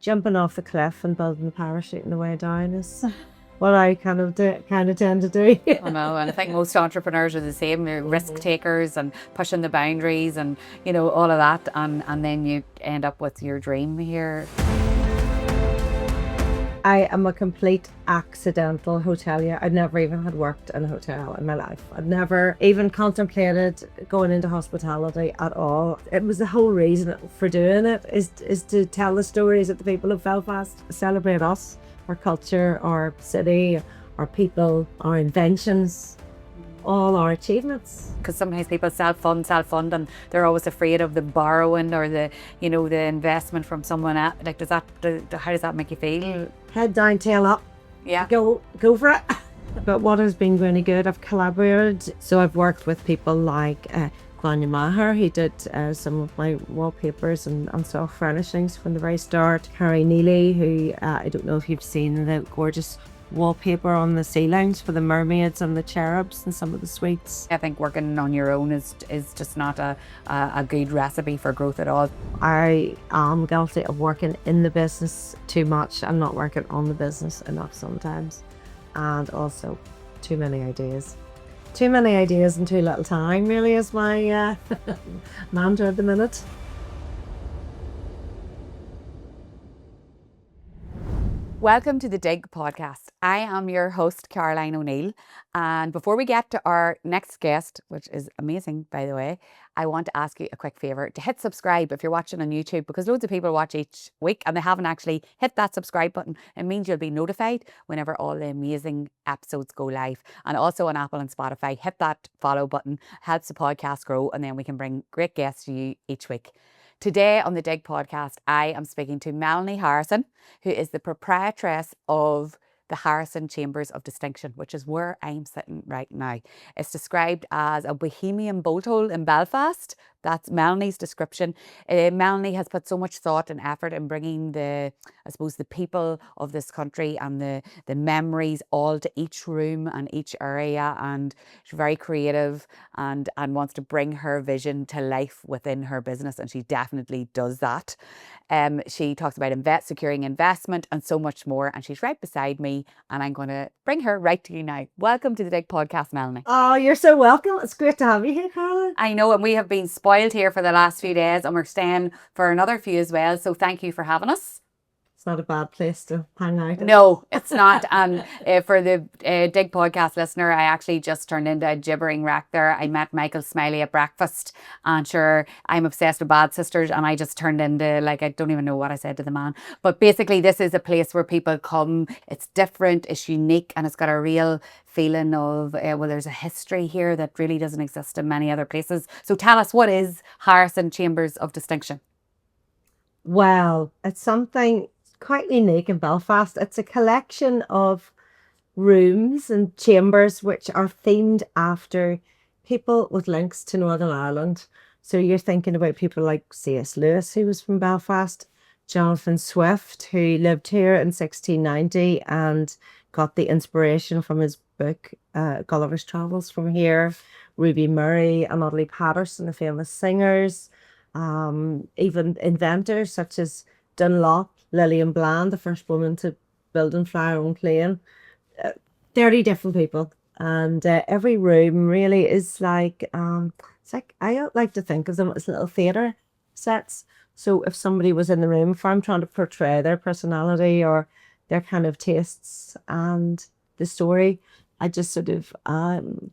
jumping off the cliff and building the parachute on the way down is what I kind of tend to do. I know, and I think most entrepreneurs are the same. They're risk takers and pushing the boundaries and, all of that. And then you end up with your dream here. I am a complete accidental hotelier. I'd never even had worked in a hotel in my life. I'd never even contemplated going into hospitality at all. It was the whole reason for doing it is to tell the stories that the people of Belfast celebrate us, our culture, our city, our people, our inventions, all our achievements. Because sometimes people self-fund and they're always afraid of the borrowing or the investment from someone else. Like, how does that make you feel? Head down, tail up. Yeah. Go for it. But what has been really good, I've collaborated. So I've worked with people like Melanie Harrison, who did some of my wallpapers and soft furnishings from the very start. Carrie Neely, who I don't know if you've seen the gorgeous wallpaper on the ceilings for the mermaids and the cherubs and some of the suites. I think working on your own is just not a good recipe for growth at all. I am guilty of working in the business too much and not working on the business enough sometimes. And also too many ideas. Too many ideas and too little time really is my mantra at the minute. Welcome to the Dig podcast. I am your host, Caroline O'Neill. And before we get to our next guest, which is amazing, by the way, I want to ask you a quick favour to hit subscribe if you're watching on YouTube, because loads of people watch each week and they haven't actually hit that subscribe button. It means you'll be notified whenever all the amazing episodes go live. And also on Apple and Spotify, hit that follow button, helps the podcast grow, and then we can bring great guests to you each week. Today on the Dig podcast, I am speaking to Melanie Harrison, who is the proprietress of the Harrison Chambers of Distinction, which is where I'm sitting right now. It's described as a bohemian boat hole in Belfast. That's Melanie's description. Melanie has put so much thought and effort in bringing the people of this country and the memories all to each room and each area. And she's very creative and wants to bring her vision to life within her business. And she definitely does that. She talks about securing investment and so much more. And she's right beside me. And I'm going to bring her right to you now. Welcome to the Dig podcast, Melanie. Oh, you're so welcome. It's great to have you here, Caroline. I know, and we have been spoiled here for the last few days and we're staying for another few as well. So thank you for having us. It's not a bad place to hang out. No, it's not. And for the Dig podcast listener, I actually just turned into a gibbering wreck there. I met Michael Smiley at breakfast, and sure, I'm obsessed with Bad Sisters, and I just turned into, like, I don't even know what I said to the man. But basically, this is a place where people come. It's different, it's unique, and it's got a real feeling of, there's a history here that really doesn't exist in many other places. So tell us, what is Harrison Chambers of Distinction? Well, it's something quite unique in Belfast. It's a collection of rooms and chambers which are themed after people with links to Northern Ireland. So you're thinking about people like C.S. Lewis, who was from Belfast, Jonathan Swift, who lived here in 1690 and got the inspiration from his book Gulliver's Travels from here, Ruby Murray and Audley Patterson, the famous singers, even inventors such as Dunlop, Lillian Bland, the first woman to build and fly her own plane. 30 different people, and every room really is like it's like, I like to think of them as little theatre sets. So if somebody was in the room, if I'm trying to portray their personality or their kind of tastes and the story, I just sort of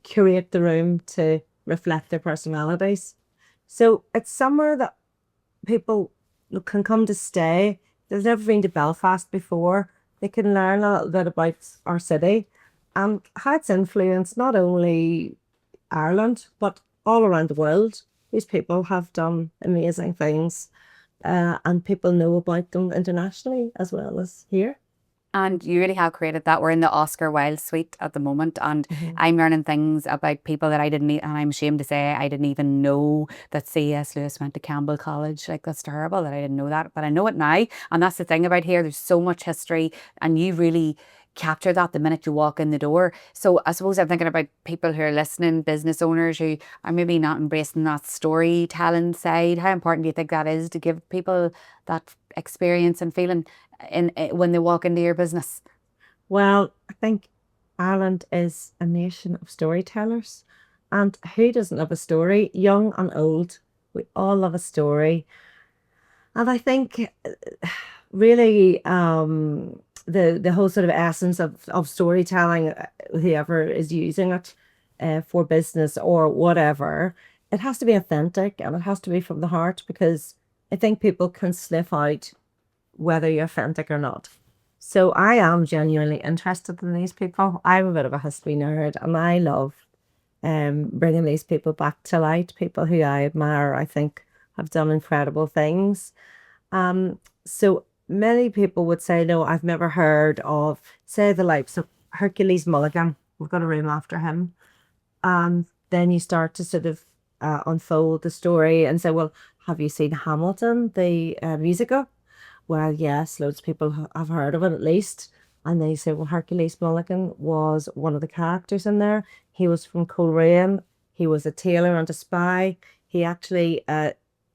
curate the room to reflect their personalities. So it's somewhere that people can come to stay. They've never been to Belfast before. They can learn a little bit about our city and how it's influenced not only Ireland, but all around the world. These people have done amazing things, and people know about them internationally as well as here. And you really have created that. We're in the Oscar Wilde suite at the moment, and I'm learning things about people that I didn't, and I'm ashamed to say I didn't even know that C.S. Lewis went to Campbell College. Like, that's terrible that I didn't know that, but I know it now. And that's the thing about here. There's so much history, and you really capture that the minute you walk in the door. So I suppose I'm thinking about people who are listening, business owners who are maybe not embracing that storytelling side. How important do you think that is to give people that experience and feeling in when they walk into your business? Well, I think Ireland is a nation of storytellers. And who doesn't love a story? Young and old, we all love a story. And I think really the whole sort of essence of storytelling, whoever is using it for business or whatever, it has to be authentic and it has to be from the heart, because I think people can sniff out whether you're authentic or not. So I am genuinely interested in these people. I'm a bit of a history nerd and I love bringing these people back to light, people who I admire, I think have done incredible things. So many people would say, no, I've never heard of, say, the likes of Hercules Mulligan. We've got a room after him. And then you start to sort of unfold the story and say, well, have you seen Hamilton, the musical? Well, yes, loads of people have heard of it at least. And they say, well, Hercules Mulligan was one of the characters in there. He was from Coleraine. He was a tailor and a spy. He actually,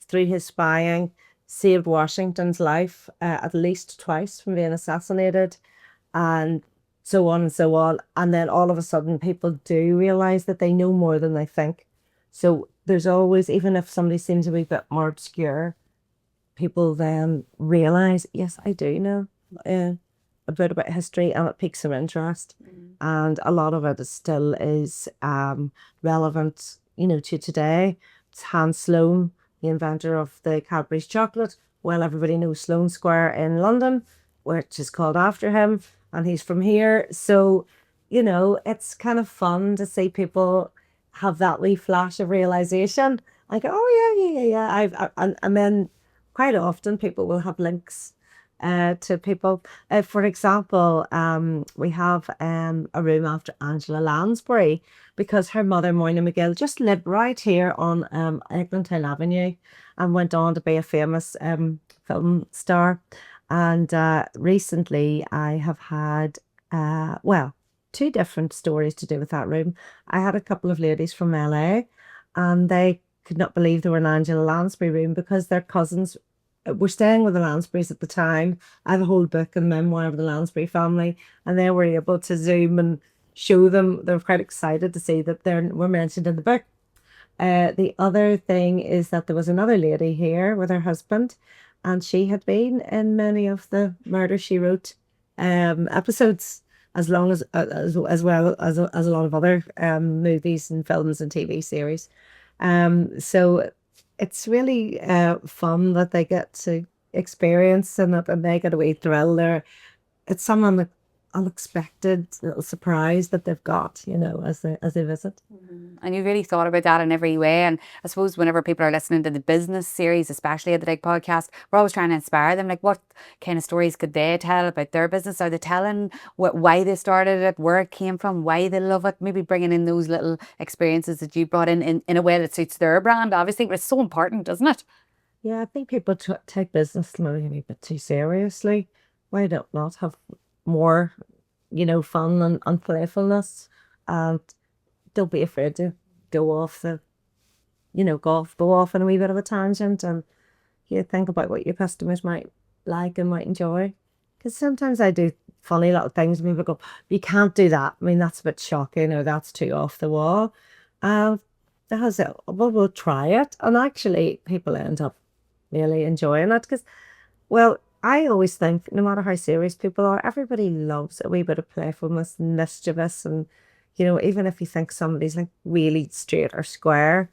through his spying, saved Washington's life at least twice from being assassinated, and so on and so on. And then all of a sudden, people do realize that they know more than they think. So there's always, even if somebody seems a wee bit more obscure, people then realize, yes, I do know a bit about history, and it piques their interest. And a lot of it is still is relevant, to today. It's Hans Sloane, the inventor of the Cadbury's chocolate. Well, everybody knows Sloane Square in London, which is called after him, and he's from here. So, it's kind of fun to see people have that wee flash of realization. I go, oh yeah, yeah, yeah, yeah. And then quite often people will have links to people. For example, we have a room after Angela Lansbury, because her mother, Moyna McGill, just lived right here on Eglantine Avenue and went on to be a famous film star. And recently I have had, well, two different stories to do with that room. I had a couple of ladies from LA and they could not believe they were in Angela Lansbury room because their cousins were staying with the Lansburys at the time. I have a whole book and memoir of the Lansbury family, and they were able to Zoom and show them. They were quite excited to see that they were mentioned in the book. The other thing is that there was another lady here with her husband, and she had been in many of the Murder She Wrote episodes, as long as well as a lot of other movies and films and TV series. So it's really fun that they get to experience and that, and they get a wee thrill there. It's some unexpected little surprise that they've got, as they visit. And you really thought about that in every way. And I suppose whenever people are listening to the business series, especially at the Dig podcast, we're always trying to inspire them. Like, what kind of stories could they tell about their business? Are they telling why they started it, where it came from, why they love it? Maybe bringing in those little experiences that you brought in a way that suits their brand, obviously. But it's so important, isn't it? Yeah, I think people take business maybe a bit too seriously. Why not have more, fun and playfulness? And don't be afraid to go off go off on a wee bit of a tangent, and think about what your customers might like and might enjoy. Because sometimes I do funny little things and people go, you can't do that. I mean, that's a bit shocking, or that's too off the wall. And I say, well, we'll try it. And actually, people end up really enjoying it because, well, I always think no matter how serious people are, everybody loves a wee bit of playfulness and mischievous. And, even if you think somebody's like really straight or square,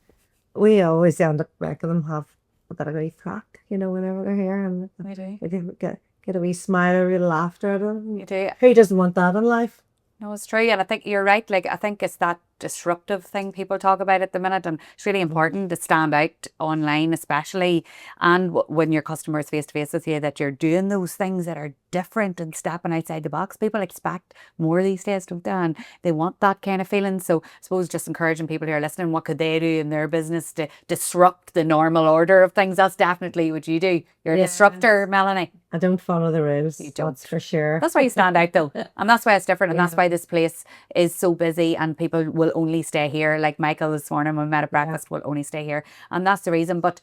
we always end up making them have a bit of a wee crack, whenever they're here. And We do. we get a wee smile or a wee laughter out of them. You do. Who doesn't want that in life? No, it's true. And I think you're right. Like, I think it's that disruptive thing people talk about at the minute, and it's really important to stand out online, especially, and when your customers face to face with you, that you're doing those things that are different and stepping outside the box. People expect more these days, don't they? And they want that kind of feeling. So I suppose just encouraging people who are listening, what could they do in their business to disrupt the normal order of things? That's definitely what you do. You're a disruptor, Melanie. I don't follow the rules. You don't. That's for sure. That's why you stand out though. And that's why it's different. And that's why this place is so busy and people will only stay here. Like Michael this morning when we met at breakfast will only stay here. And that's the reason. But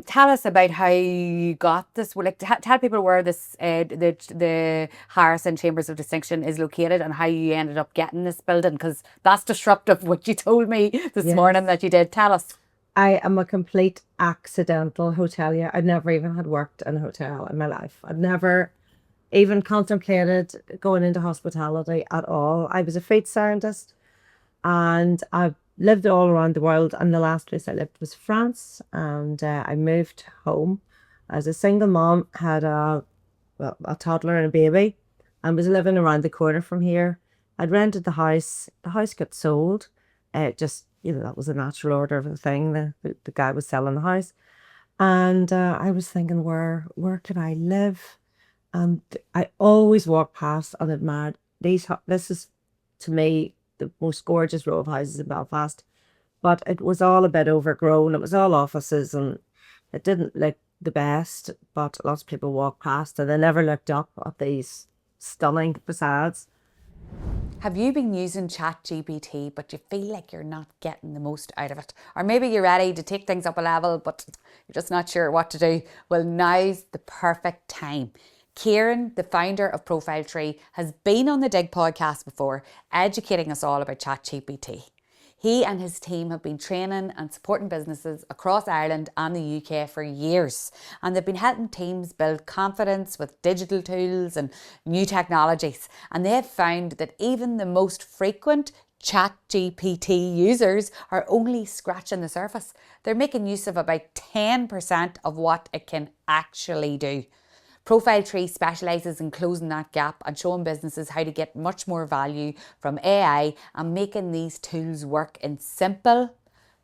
tell us about how you got this. Like, tell people where this the Harrison Chambers of Distinction is located and how you ended up getting this building, because that's disruptive, what you told me this morning that you did. Tell us. I am a complete accidental hotelier. I never even had worked in a hotel in my life. I'd never even contemplated going into hospitality at all. I was a food scientist and I've lived all around the world. And the last place I lived was France. And I moved home as a single mom, had a toddler and a baby, and was living around the corner from here. I'd rented the house. The house got sold. That was a natural order of the thing. The guy was selling the house. And I was thinking, where could I live? And I always walked past and admired these. This is, to me, the most gorgeous row of houses in Belfast. But it was all a bit overgrown. It was all offices and it didn't look the best. But lots of people walked past and they never looked up at these stunning facades. Have you been using ChatGPT, but you feel like you're not getting the most out of it? Or maybe you're ready to take things up a level, but you're just not sure what to do. Well, now's the perfect time. Kieran, the founder of Profile Tree, has been on the Dig podcast before, educating us all about ChatGPT. He and his team have been training and supporting businesses across Ireland and the UK for years. And they've been helping teams build confidence with digital tools and new technologies. And they've found that even the most frequent ChatGPT users are only scratching the surface. They're making use of about 10% of what it can actually do. Profile Tree specialises in closing that gap and showing businesses how to get much more value from AI and making these tools work in simple,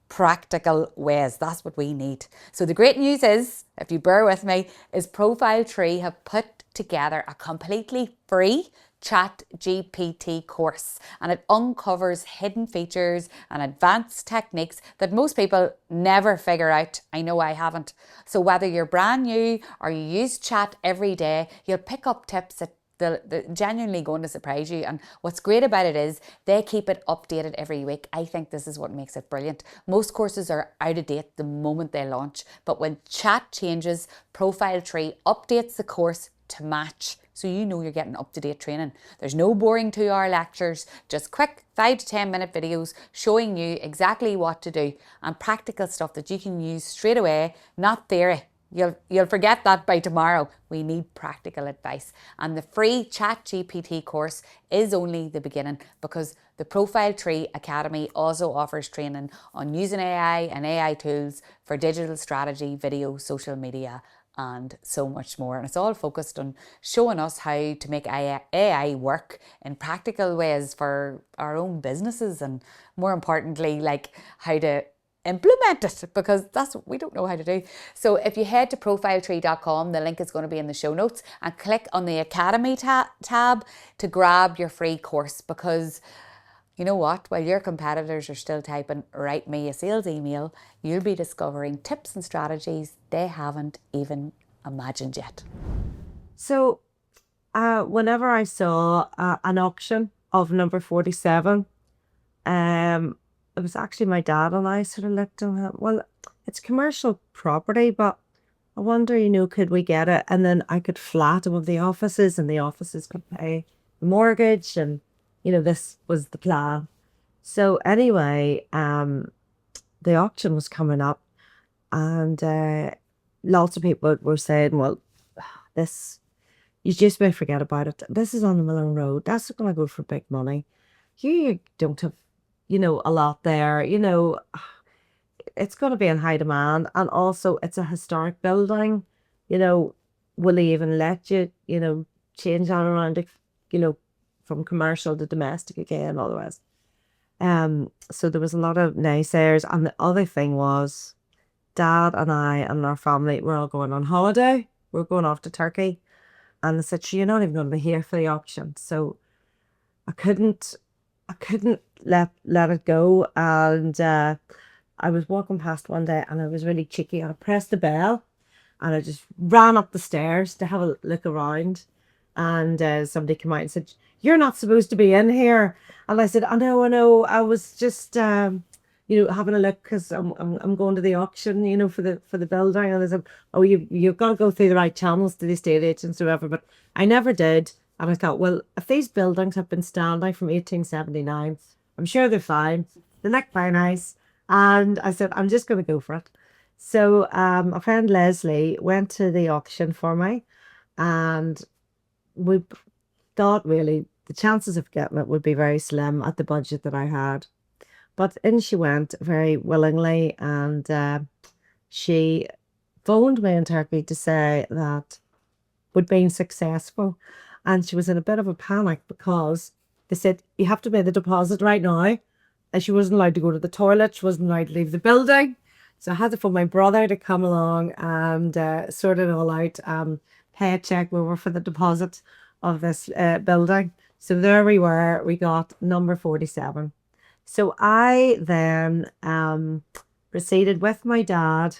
practical ways. That's what we need. So the great news is, if you bear with me, is Profile Tree have put together a completely free ChatGPT course, and it uncovers hidden features and advanced techniques that most people never figure out. I know I haven't. So whether you're brand new or you use chat every day, you'll pick up tips that they're genuinely going to surprise you. And what's great about it is they keep it updated every week. I think this is what makes it brilliant. Most courses are out of date the moment they launch, but when chat changes, Profile Tree updates the course to match, so you know you're getting up-to-date training. There's no boring 2-hour lectures, just quick 5 to 10 minute videos showing you exactly what to do and practical stuff that you can use straight away, not theory. You'll forget that by tomorrow. We need practical advice. And the free ChatGPT course is only the beginning, because the Profile Tree Academy also offers training on using AI and AI tools for digital strategy, video, social media, and so much more. And it's all focused on showing us how to make AI work in practical ways for our own businesses, and more importantly, like how to implement it, because that's what we don't know how to do. So if you head to profiletree.com, the link is going to be in the show notes, and click on the Academy tab to grab your free course, because you know what? While your competitors are still typing, write me a sales email, you'll be discovering tips and strategies they haven't even imagined yet. So whenever I saw an auction of number 47, it was actually my dad and I sort of looked at it. Well, it's commercial property, but I wonder, could we get it? And then I could flat above the offices and the offices could pay the mortgage, and this was the plan. So anyway, the auction was coming up, and lots of people were saying, well, you just may forget about it. This is on the Millen Road. That's going to go for big money. You don't have, a lot there. It's going to be in high demand. And also it's a historic building. Will they even let you, change on around it, from commercial to domestic again, all the rest. So there was a lot of naysayers. And the other thing was, Dad and I and our family were all going on holiday. We're going off to Turkey. And they said, you're not even going to be here for the auction. So I couldn't let it go. And I was walking past one day and I was really cheeky and I pressed the bell and I just ran up the stairs to have a look around. And somebody came out and said, you're not supposed to be in here. And I said, I know. I was just, having a look because I'm going to the auction, for the building. And they said, oh, you've got to go through the right channels to the estate agents or whatever. But I never did. And I thought, well, if these buildings have been standing from 1879, I'm sure they're fine. They look very nice. And I said, I'm just going to go for it. So a friend Leslie went to the auction for me, and we thought really the chances of getting it would be very slim at the budget that I had. But in she went very willingly, and she phoned me in Turkey to say that we'd been successful. And she was in a bit of a panic because they said, you have to pay the deposit right now. And she wasn't allowed to go to the toilet. She wasn't allowed to leave the building. So I had to phone my brother to come along and sort it all out, pay a check over for the deposit of this building. So there we were. We got number 47. So I then proceeded with my dad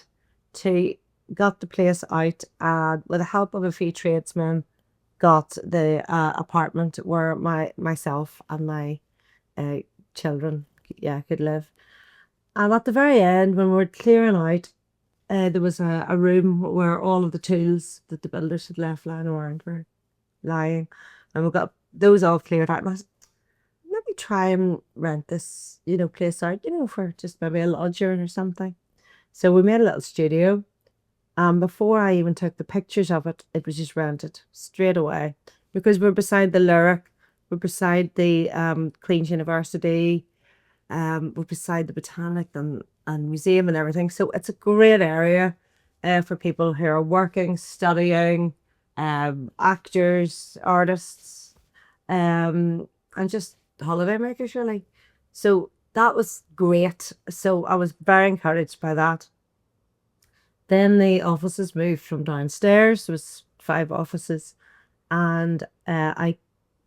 to got the place out, and with the help of a few tradesmen, got the apartment where myself and my children could live. And at the very end, when we were clearing out, there was a room where all of the tools that the builders had left lying around were lying, and we got those all cleared out. And I said, maybe try and rent this, place out, for just maybe a lodger or something. So we made a little studio. Before I even took the pictures of it, it was just rented straight away because we're beside the Lyric, we're beside the Queen's University, we're beside the Botanic and Museum and everything. So it's a great area for people who are working, studying, actors, artists, and just holiday makers, really. So that was great. So I was very encouraged by that. Then the offices moved from downstairs. There was 5 offices, and I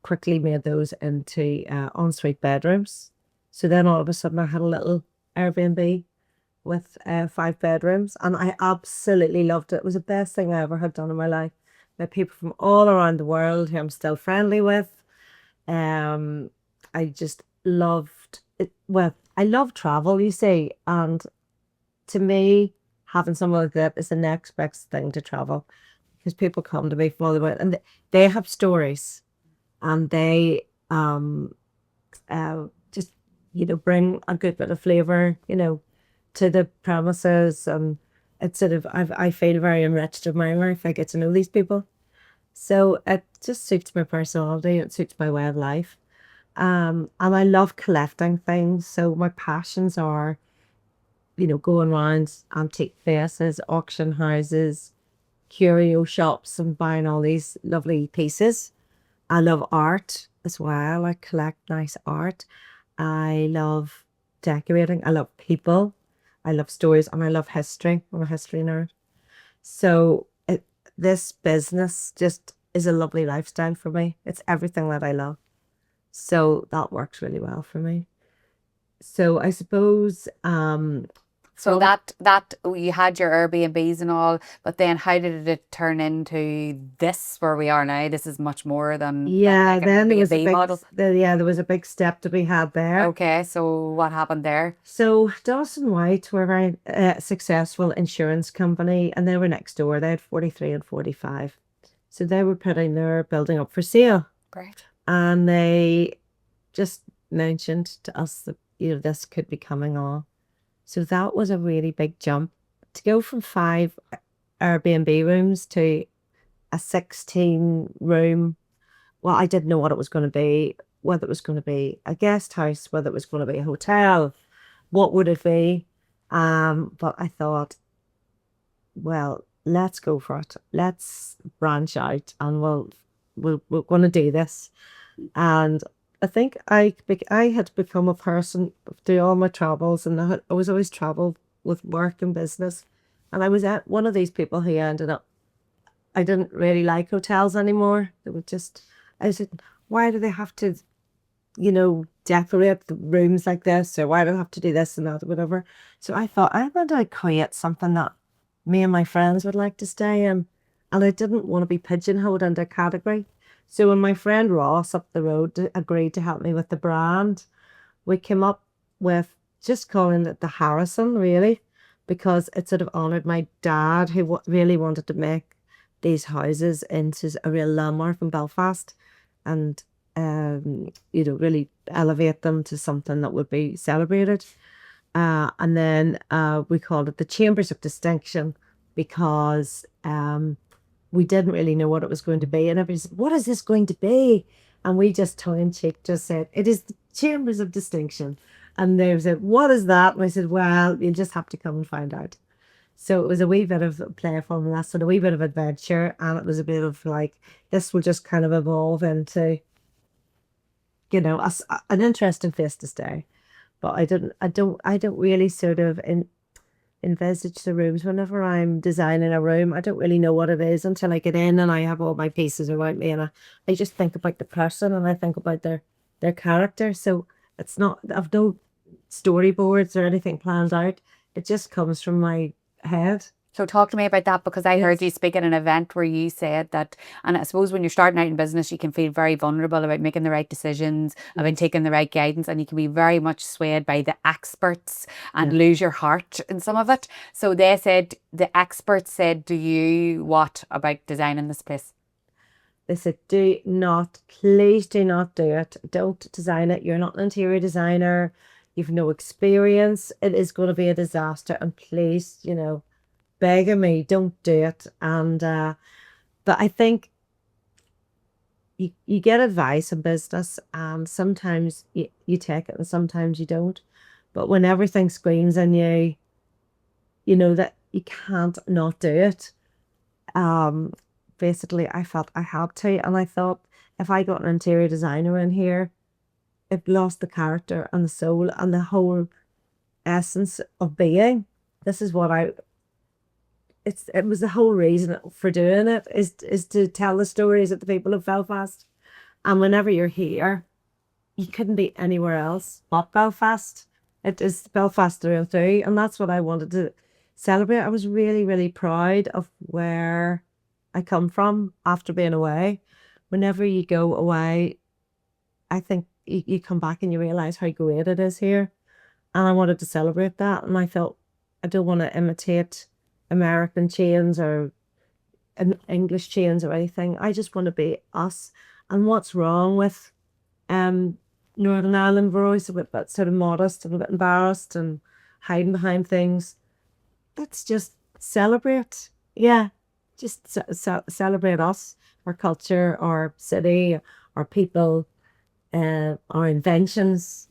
quickly made those into ensuite bedrooms. So then all of a sudden I had a little Airbnb with 5 bedrooms, and I absolutely loved it. It was the best thing I ever had done in my life. Met people from all around the world who I'm still friendly with. I just loved it. Well, I love travel, you see, and to me, having someone like that is the next best thing to travel, because people come to me from all the way and they have stories, and they just bring a good bit of flavor to the premises, and it's sort of I feel very enriched in my life. I get to know these people, so it just suits my personality. It suits my way of life, and I love collecting things. So my passions are going around antique places, auction houses, curio shops, and buying all these lovely pieces. I love art as well. I collect nice art. I love decorating. I love people. I love stories, and I love history. I'm a history nerd. So this business just is a lovely lifestyle for me. It's everything that I love. So that works really well for me. So I suppose So that you had your Airbnbs and all, but then how did it turn into this where we are now? This is much more than like an then there was a Airbnb model. there was a big step to be had there. Okay, so what happened there? So Dawson White were a very successful insurance company, and they were next door. They had 43 and 45. So they were putting their building up for sale. Great. And they just mentioned to us that this could be coming on. So that was a really big jump to go from 5 Airbnb rooms to a 16 room. Well, I didn't know what it was going to be, whether it was going to be a guest house, whether it was going to be a hotel, what would it be? But I thought, well, let's go for it. Let's branch out, and we're going to do this. And I think I had become a person through all my travels, and I was always travel with work and business, and I was at one of these people who ended up. I didn't really like hotels anymore. They were just. I said, why do they have to, decorate the rooms like this, or why do I have to do this and that, or whatever? So I thought I'm going to create something that me and my friends would like to stay in, and I didn't want to be pigeonholed into a category. So when my friend Ross up the road agreed to help me with the brand, we came up with just calling it the Harrison, really, because it sort of honoured my dad, who really wanted to make these houses into a real landmark in Belfast, and really elevate them to something that would be celebrated. And then we called it the Chambers of Distinction because we didn't really know what it was going to be. And everybody said, what is this going to be? And we just tongue in cheek just said, it is the Chambers of Distinction. And they said, what is that? And I said, well, you'll just have to come and find out. So it was a wee bit of playfulness and a wee bit of adventure. And it was a bit of like, this will just kind of evolve into, an interesting place to stay. But I don't really sort of envisage the rooms whenever I'm designing a room. I don't really know what it is until I get in and I have all my pieces around me, and I just think about the person and I think about their character. So it's not, I've no storyboards or anything planned out. It just comes from my head. So talk to me about that, because I heard Yes. you speak at an event where you said that, and I suppose when you're starting out in business, you can feel very vulnerable about making the right decisions, about Yes. taking the right guidance, and you can be very much swayed by the experts and Yeah. lose your heart in some of it. So they said, the experts said to you, what about designing this place? They said, do not, please do not do it. Don't design it. You're not an interior designer. You've no experience. It is going to be a disaster. And please, begging me, don't do it. And but I think you get advice in business, and sometimes you take it and sometimes you don't. But when everything screams in you, you know that you can't not do it. Um, Basically, I felt I had to, and I thought if I got an interior designer in here, it lost the character and the soul and the whole essence of being. This is what I it was the whole reason for doing it is to tell the stories of the people of Belfast. And whenever you're here, you couldn't be anywhere else but Belfast. It is Belfast through and through, and that's what I wanted to celebrate. I was really, really proud of where I come from after being away. Whenever you go away, I think you come back and you realize how great it is here. And I wanted to celebrate that. And I felt I don't want to imitate American chains or English chains or anything. I just want to be us. And what's wrong with Northern Ireland? We're always a bit sort of modest and a bit embarrassed and hiding behind things. Let's just celebrate. Yeah, just celebrate us, our culture, our city, our people, our inventions,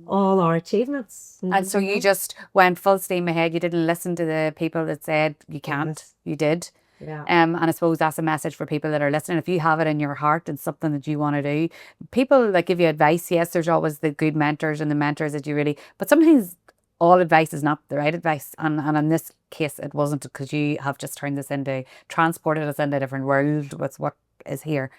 all our achievements. And so you just went full steam ahead. You didn't listen to the people that said you can't. Yes. You did. Yeah. And I suppose that's a message for people that are listening. If you have it in your heart and something that you want to do, people that give you advice, yes, there's always the good mentors and the mentors that you really, but sometimes all advice is not the right advice. And in this case, it wasn't, because you have just transported us into a different world with what is here.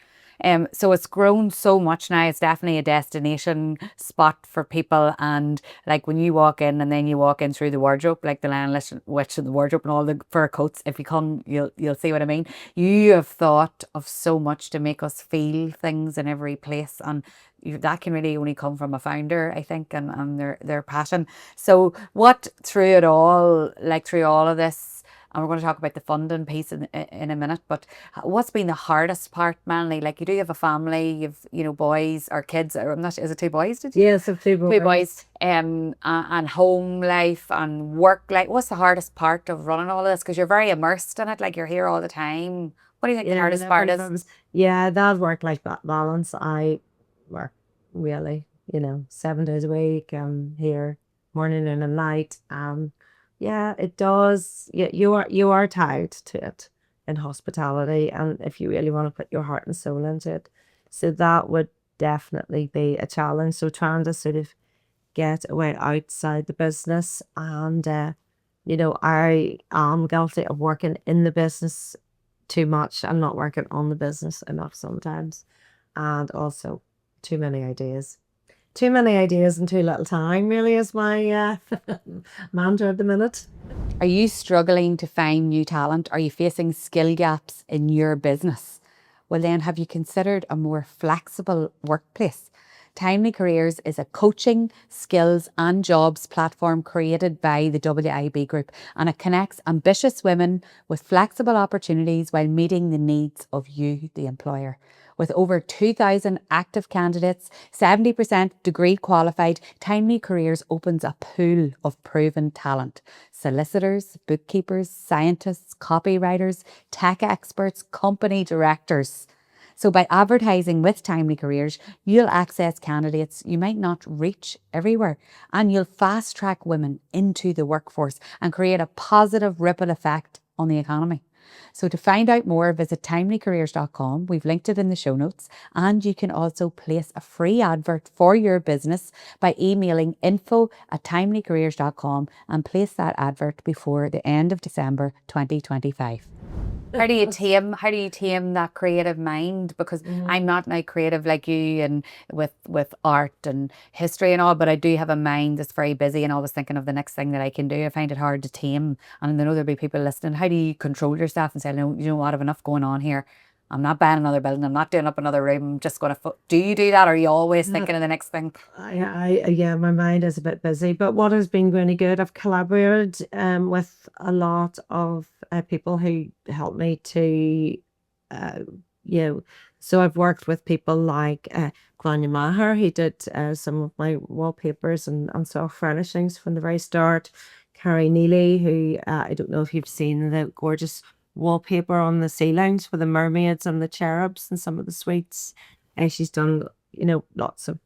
So it's grown so much now. It's definitely a destination spot for people. And like when you walk in and then you walk in through the wardrobe, like the Lion Witch in the wardrobe and all the fur coats, if you come, you'll see what I mean. You have thought of so much to make us feel things in every place. And that can really only come from a founder, I think, and their passion. So what through it all, like through all of this, and we're going to talk about the funding piece in a minute, but what's been the hardest part, Manly? Like you do have a family, you've boys or kids, or I'm not, is it two boys, did you? Yes, of two Two boys. boys, and home life and work life. What's the hardest part of running all of this? Because you're very immersed in it, like you're here all the time. What do you think the hardest part is? Yeah, that work-life balance. I work really, 7 days a week. I'm here morning and at night. Yeah, it does. Yeah, you are tied to it in hospitality, and if you really want to put your heart and soul into it, so that would definitely be a challenge. So trying to sort of get away outside the business and, I am guilty of working in the business too much. I'm not working on the business enough sometimes. And also too many ideas. Too many ideas and too little time really is my mantra at the minute. Are you struggling to find new talent? Are you facing skill gaps in your business? Well, then, have you considered a more flexible workplace? Timely Careers is a coaching, skills, and jobs platform created by the WIB Group, and it connects ambitious women with flexible opportunities while meeting the needs of you, the employer. With over 2,000 active candidates, 70% degree qualified, Timely Careers opens a pool of proven talent. Solicitors, bookkeepers, scientists, copywriters, tech experts, company directors. So by advertising with Timely Careers, you'll access candidates you might not reach everywhere, and you'll fast track women into the workforce and create a positive ripple effect on the economy. So to find out more, visit timelycareers.com. We've linked it in the show notes, and you can also place a free advert for your business by emailing info@timelycareers.com and place that advert before the end of December 2025. How do you tame that creative mind? Because I'm not now creative like you and with art and history and all, but I do have a mind that's very busy and always thinking of the next thing that I can do. I find it hard to tame, and I know there'll be people listening. How do you control yourself and say, no, you know what, I have enough going on here. I'm not buying another building. I'm not doing up another room. I'm just going to. Do you do that? Or are you always thinking of the next thing? Yeah, my mind is a bit busy, but what has been really good, I've collaborated with a lot of people who help me to, so I've worked with people like Grania Maher, who did some of my wallpapers and soft furnishings from the very start. Carrie Neely, who I don't know if you've seen the gorgeous wallpaper on the ceilings for the mermaids and the cherubs and some of the suites. And she's done, lots of,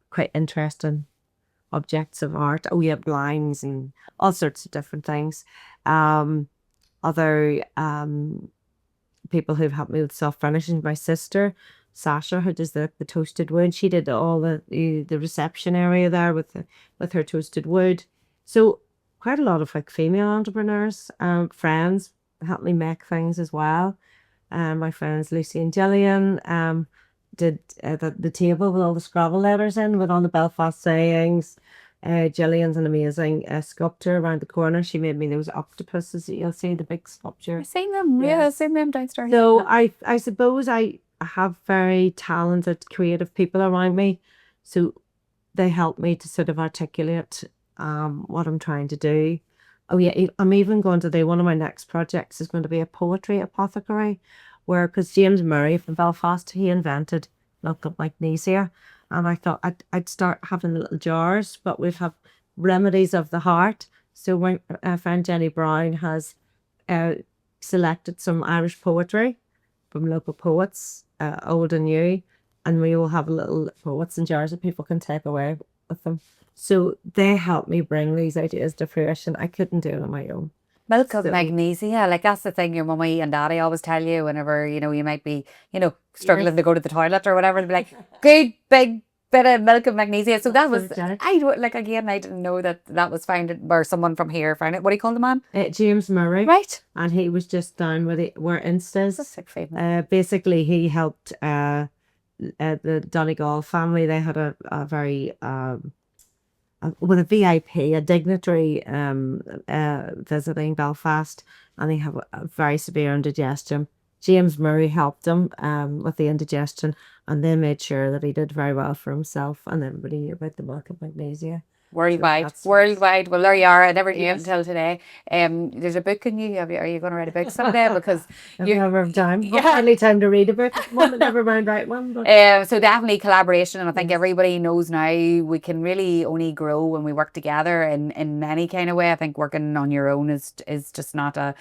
quite interesting objects of art. Oh, yeah, blinds and all sorts of different things. Other people who've helped me with soft furnishing, my sister, Sasha, who does the toasted wood. She did all the reception area there with her toasted wood. So quite a lot of like female entrepreneurs, friends helped me make things as well. My friends Lucy and Gillian did the table with all the Scrabble letters in with all the Belfast sayings. Gillian's an amazing sculptor around the corner. She made me those octopuses that you'll see, the big sculpture. I've seen them. Yeah, I've seen them downstairs. So I suppose I have very talented, creative people around me. So they help me to sort of articulate what I'm trying to do. Oh yeah, I'm even going to do one of my next projects is going to be a poetry apothecary, because James Murray from Belfast, he invented local magnesia, and I thought I'd start having little jars, but we'd have remedies of the heart. So my friend Jenny Brown has selected some Irish poetry from local poets, old and new, and we all have little poets in jars that people can take away with them. So they help me bring these ideas to fruition. I couldn't do it on my own. Milk of magnesia, like that's the thing your mummy and daddy always tell you whenever, you might be, struggling to go to the toilet or whatever. They'll be like, good big bit of milk of magnesia. So that was, again, I didn't know that was founded, or someone from here found it. What do you call the man? James Murray. Right. And he was just down where Instas. That's a sick famous. Basically, he helped the Donegal family. They had a very... with a VIP, a dignitary visiting Belfast, and they have a very severe indigestion. James Murray helped him with the indigestion, and then made sure that he did very well for himself, and everybody knew about the milk of magnesia. Worldwide. Well, there you are. I never knew until today. There's a book in you. Are you going to write a book someday? Because you never have time. Hardly time to read a book. Never mind write one. So definitely collaboration, and I think everybody knows now we can really only grow when we work together in any kind of way. I think working on your own is just not a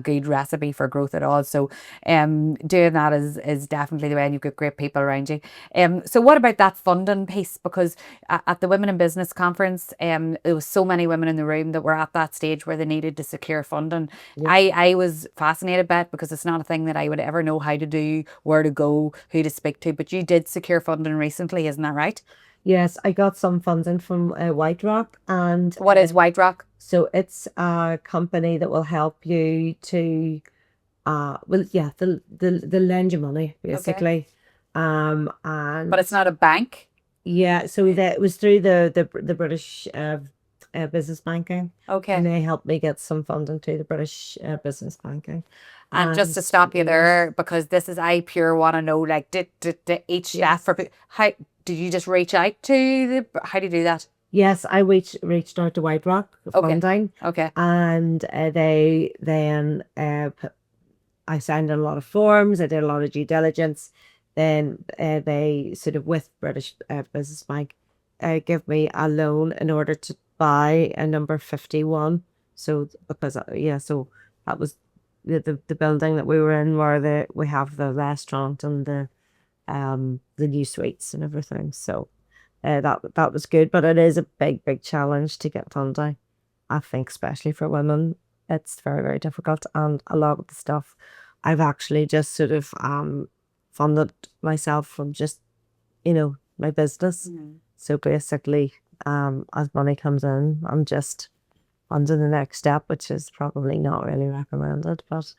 good recipe for growth at all. So doing that is definitely the way, and you've got great people around you. So what about that funding piece? Because at the Women in Business conference conference, there was so many women in the room that were at that stage where they needed to secure funding. Yeah. I was fascinated by it because it's not a thing that I would ever know how to do, where to go, who to speak to. But you did secure funding recently, isn't that right? Yes, I got some funding from WhiteRock, and What is WhiteRock? so it's a company that will help you to, well, yeah, they'll lend you money basically, and But it's not a bank. yeah, so that it was through the British business banking, Okay. and they helped me get some funding through the British business banking. And just to stop you there, because this is, I pure want to know, like, did each staff for how did you just reach out to the? How do you do that? Yes, I reached out to WhiteRock funding, Okay. and they then I signed a lot of forms. I did a lot of due diligence. Then they sort of, with British Business Bank, give me a loan in order to buy a number 51. So because yeah, so that was the building that we were in, where we have the restaurant and the new suites and everything. So that was good, but it is a big challenge to get funding. I think especially for women, it's very difficult, and a lot of the stuff I've actually just sort of funded myself from just my business. So basically, as money comes in, I'm just on to the next step, which is probably not really recommended, but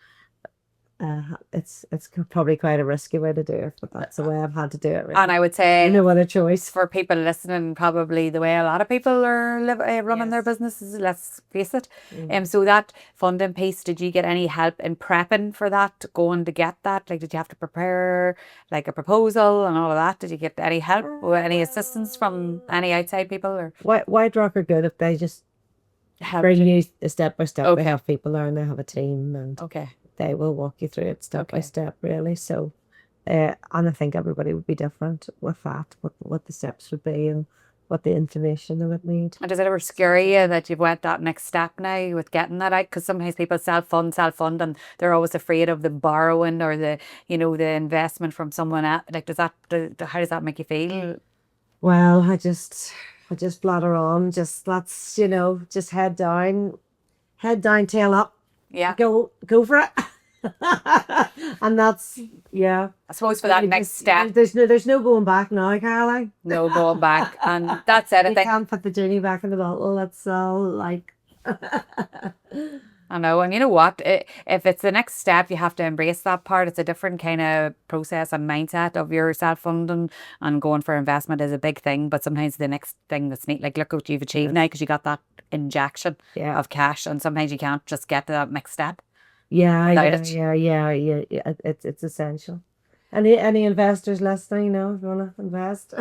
it's probably quite a risky way to do it, but that's the way I've had to do it. Really. And I would say no other choice for people listening, probably the way a lot of people are running their businesses. Let's face it. So that funding piece, did you get any help in prepping for that? Going to get that, like, did you have to prepare like a proposal and all of that? Did you get any help or any assistance from any outside people? Or WhiteRock are good if they just help bring you step by step. Okay. They have people there, and they have a team, and Okay. they will walk you through it step by step, really. So, and I think everybody would be different with that, what the steps would be and what the information they would need. And does it ever scare you that you've went that next step now with getting that out? Because sometimes people self-fund, and they're always afraid of the borrowing or the investment from someone else. Like, how does that make you feel? Well, I just bladder on. Just let's just head down, tail up. Yeah. Go for it. And that's I suppose for that next step, there's no going back now, Caroline. No going back, and that's it. You can't put the genie back in the bottle. That's all like. I know, and you know what? If it's the next step, you have to embrace that part. It's a different kind of process and mindset of your self-funding, and going for investment is a big thing. But sometimes the next thing that's neat, like look what you've achieved now, because you got that injection of cash, and sometimes you can't just get to that next step. Yeah. It's essential. Any investors listening? If you want to invest.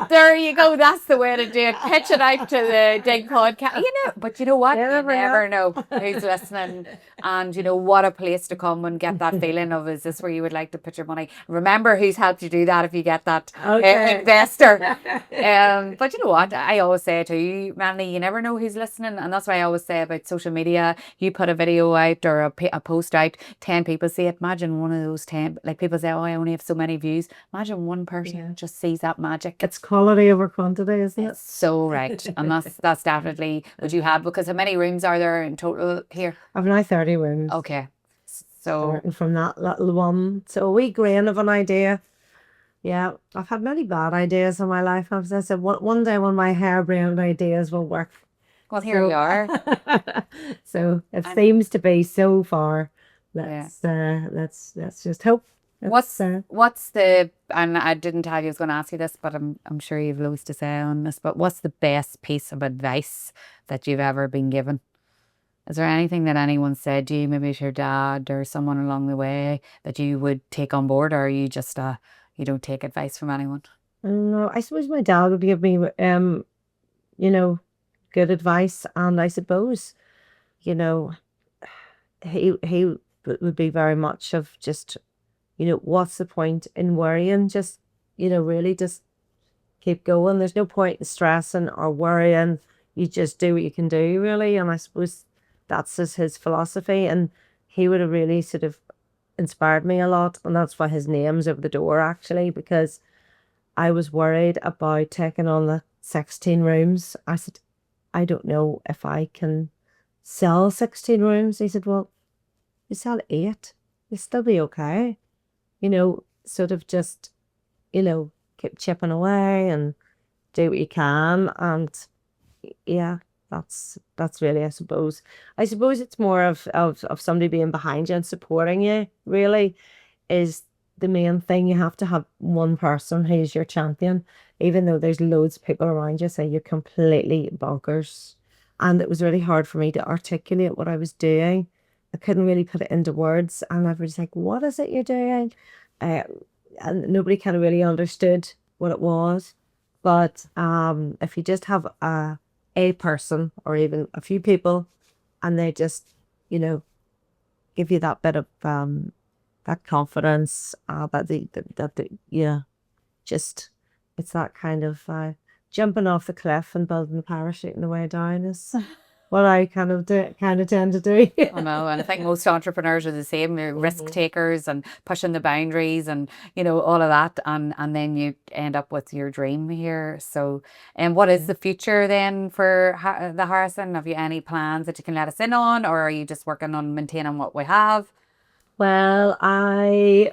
There you go. That's the way to do it. Pitch it out to the Dig podcast. But you know what? You never know who's listening. And what a place to come and get that feeling of, is this where you would like to put your money? Remember who's helped you do that if you get that investor. But you know what? I always say to you, Melanie, you never know who's listening. And that's why I always say about social media. You put a video out or a post out, 10 people see it. Imagine one of those 10, like people say, oh, I only have so many views. Imagine one person just sees that magic. It's quality over quantity, isn't it? So right. And that's definitely what you have, because how many rooms are there in total here? I've now 30 rooms. Okay. So starting from that little one. So a wee grain of an idea. Yeah, I've had many bad ideas in my life. As I said, one day when my harebrained ideas will work. Well, here you are. So it seems to be so far. Let's just hope. What's the, and I didn't tell you I was going to ask you this, but I'm sure you've loads to say on this, but what's the best piece of advice that you've ever been given? Is there anything that anyone said to you, maybe it's your dad or someone along the way, that you would take on board, or are you just you don't take advice from anyone? No, I suppose my dad would give me good advice, and I suppose he would be very much of just what's the point in worrying? Just really just keep going. There's no point in stressing or worrying. You just do what you can do, really. And I suppose that's just his philosophy, and he would have really sort of inspired me a lot, and that's why his name's over the door, actually, because I was worried about taking on 16 rooms. I said, I don't know if I can sell 16 rooms. He said, well, you sell 8, you'll still be okay. Sort of just, keep chipping away and do what you can. And yeah, that's really, I suppose it's more of somebody being behind you and supporting you, really, is the main thing. You have to have one person who's your champion, even though there's loads of people around you say you're completely bonkers. And it was really hard for me to articulate what I was doing. I couldn't really put it into words, and everybody's like, what is it you're doing? Uh, and nobody kind of really understood what it was. But if you just have a person or even a few people, and they just, give you that bit of that confidence, yeah, just it's that kind of jumping off the cliff and building the parachute on the way down is what I kind of tend to do. I know, and I think most entrepreneurs are the same. They're risk takers and pushing the boundaries and all of that, and then you end up with your dream here. So, and what is the future then for the Harrison? Have you any plans that you can let us in on, or are you just working on maintaining what we have? Well, I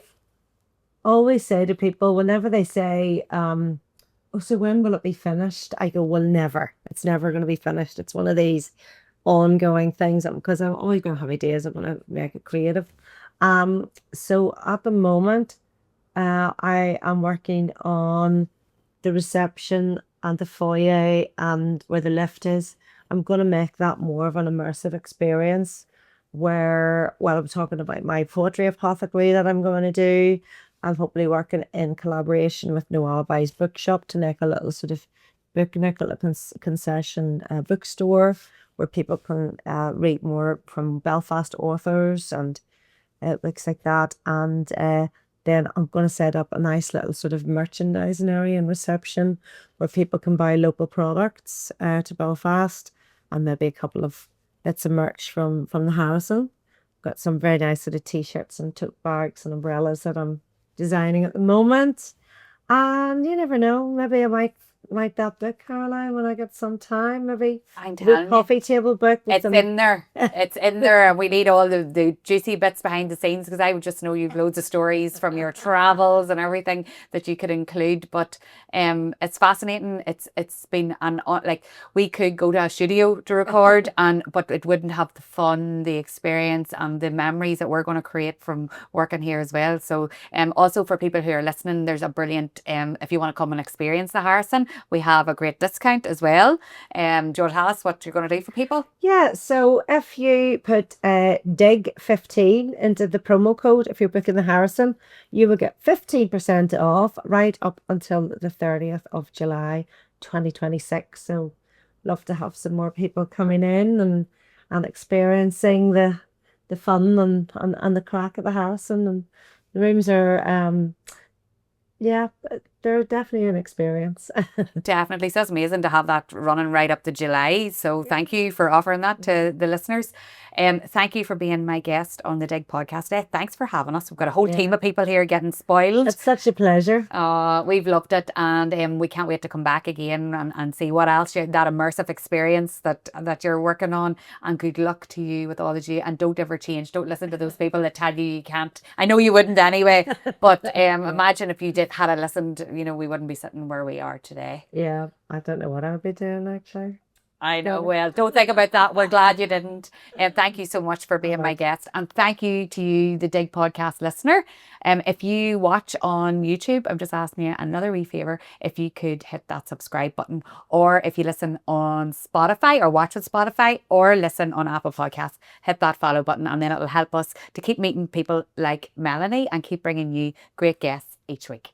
always say to people whenever they say, oh, so when will it be finished? I go, well, never. It's never going to be finished. It's one of these ongoing things because I'm always going to have ideas. I'm going to make it creative. So at the moment, I am working on the reception and the foyer and where the lift is. I'm going to make that more of an immersive experience where, well, I'm talking about my poetry apothecary that I'm going to do, and hopefully working in collaboration with No Alibis Bookshop to make a little sort of concession bookstore where people can read more from Belfast authors and books like that. And then I'm going to set up a nice little sort of merchandising area and reception where people can buy local products to Belfast, and maybe a couple of bits of merch from the Harrison. Got some very nice sort of t-shirts and tote bags and umbrellas that I'm designing at the moment. And you never know, maybe I might write that book, Caroline, when I get some time. Maybe I'm the telling you. coffee table book with It's some in there. It's in there, and we need all the juicy bits behind the scenes because I would just know you've loads of stories from your travels and everything that you could include. But it's fascinating. It's been like we could go to a studio to record, but it wouldn't have the fun, the experience, and the memories that we're going to create from working here as well. So also for people who are listening, there's a brilliant if you want to come and experience the Harrison, we have a great discount as well. Do you want to tell us what you're going to do for people? Yeah, so if you put DIG15 into the promo code, if you're booking the Harrison, you will get 15% off right up until the 30th of July 2026. So love to have some more people coming in and experiencing the fun and the crack at the Harrison. And the rooms are yeah, they're definitely an experience. Definitely. So it's amazing to have that running right up to July. So thank you for offering that to the listeners. Thank you for being my guest on the Dig podcast today. Thanks for having us. We've got a whole team of people here getting spoiled. It's such a pleasure. We've loved it, and we can't wait to come back again and see what else that immersive experience that you're working on. And good luck to you with all that you, and don't ever change. Don't listen to those people that tell you can't. I know you wouldn't anyway, but imagine if you had listened, we wouldn't be sitting where we are today. Yeah, I don't know what I would be doing actually. I know. Well, don't think about that. We're glad you didn't. And thank you so much for being my guest. And thank you to you, the Dig podcast listener. If you watch on YouTube, I'm just asking you another wee favour. If you could hit that subscribe button, or if you listen on Spotify or watch on Spotify or listen on Apple Podcasts, hit that follow button, and then it'll help us to keep meeting people like Melanie and keep bringing you great guests each week.